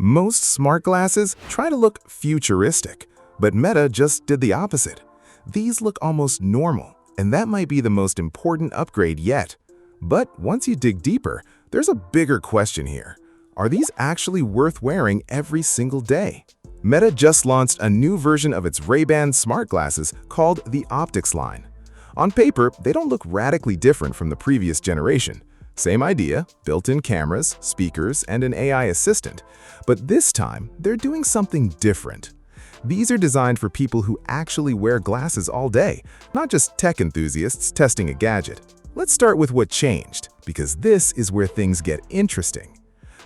Most smart glasses try to look futuristic, but Meta just did the opposite. These look almost normal, and that might be the most important upgrade yet. But once you dig deeper, there's a bigger question here. Are these actually worth wearing every single day? Meta just launched a new version of its Ray-Ban smart glasses called the Optics line. On paper, they don't look radically different from the previous generation. Same idea, built-in cameras, speakers, and an AI assistant. But this time, they're doing something different. These are designed for people who actually wear glasses all day, not just tech enthusiasts testing a gadget. Let's start with what changed, because this is where things get interesting.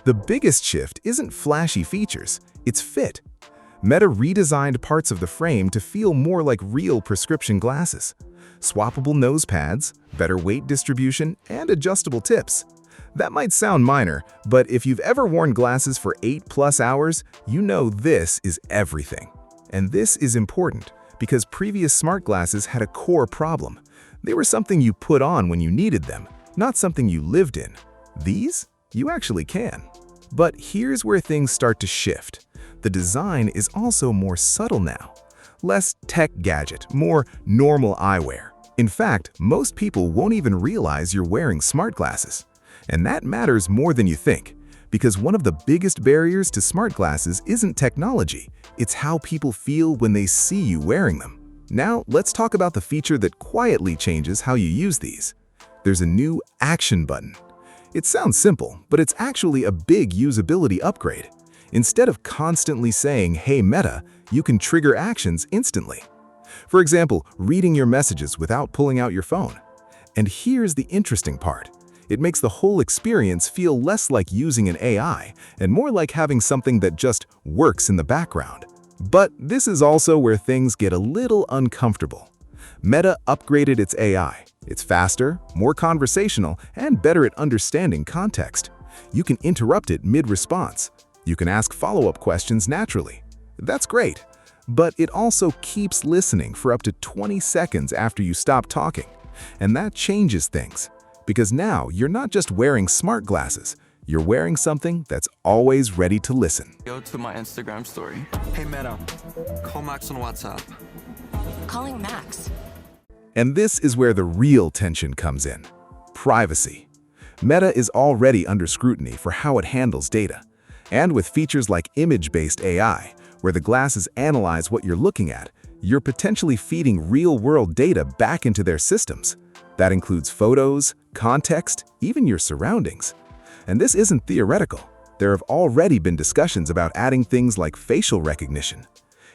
The biggest shift isn't flashy features, it's fit. Meta redesigned parts of the frame to feel more like real prescription glasses. Swappable nose pads, better weight distribution, and adjustable tips. That might sound minor, but if you've ever worn glasses for 8+ hours, you know this is everything. And this is important, because previous smart glasses had a core problem. They were something you put on when you needed them, not something you lived in. These, you actually can. But here's where things start to shift. The design is also more subtle now. Less tech gadget, more normal eyewear. In fact, most people won't even realize you're wearing smart glasses. And that matters more than you think, because one of the biggest barriers to smart glasses isn't technology, it's how people feel when they see you wearing them. Now, let's talk about the feature that quietly changes how you use these. There's a new action button. It sounds simple, but it's actually a big usability upgrade. Instead of constantly saying, "Hey Meta," you can trigger actions instantly. For example, reading your messages without pulling out your phone. And here's the interesting part. It makes the whole experience feel less like using an AI and more like having something that just works in the background. But this is also where things get a little uncomfortable. Meta upgraded its AI. It's faster, more conversational, and better at understanding context. You can interrupt it mid-response. You can ask follow-up questions naturally. That's great. But it also keeps listening for up to 20 seconds after you stop talking. And that changes things. Because now you're not just wearing smart glasses, you're wearing something that's always ready to listen. Go to my Instagram story. Hey Meta, call Max on WhatsApp. Calling Max. And this is where the real tension comes in. Privacy. Meta is already under scrutiny for how it handles data. And with features like image-based AI, where the glasses analyze what you're looking at, you're potentially feeding real-world data back into their systems. That includes photos, context, even your surroundings. And this isn't theoretical. There have already been discussions about adding things like facial recognition.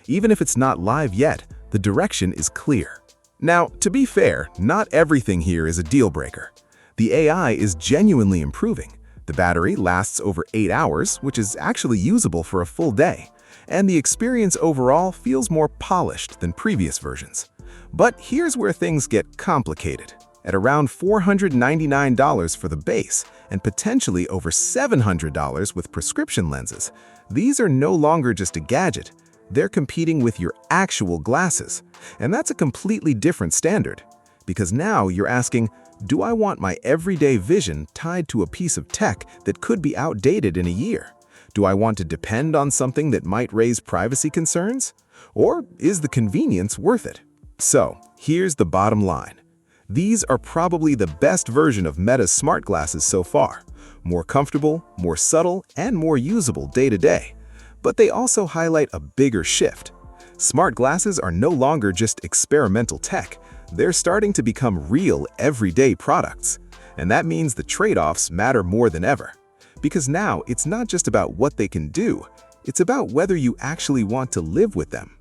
Even if it's not live yet, the direction is clear. Now, to be fair, not everything here is a deal breaker. The AI is genuinely improving. The battery lasts over 8 hours, which is actually usable for a full day. And the experience overall feels more polished than previous versions. But here's where things get complicated. At around $499 for the base, and potentially over $700 with prescription lenses, these are no longer just a gadget. They're competing with your actual glasses. And that's a completely different standard. Because now you're asking, do I want my everyday vision tied to a piece of tech that could be outdated in a year? Do I want to depend on something that might raise privacy concerns? Or is the convenience worth it? So, here's the bottom line. These are probably the best version of Meta's smart glasses so far. More comfortable, more subtle, and more usable day to day. But they also highlight a bigger shift. Smart glasses are no longer just experimental tech. They're starting to become real, everyday products. And that means the trade-offs matter more than ever. Because now it's not just about what they can do, it's about whether you actually want to live with them.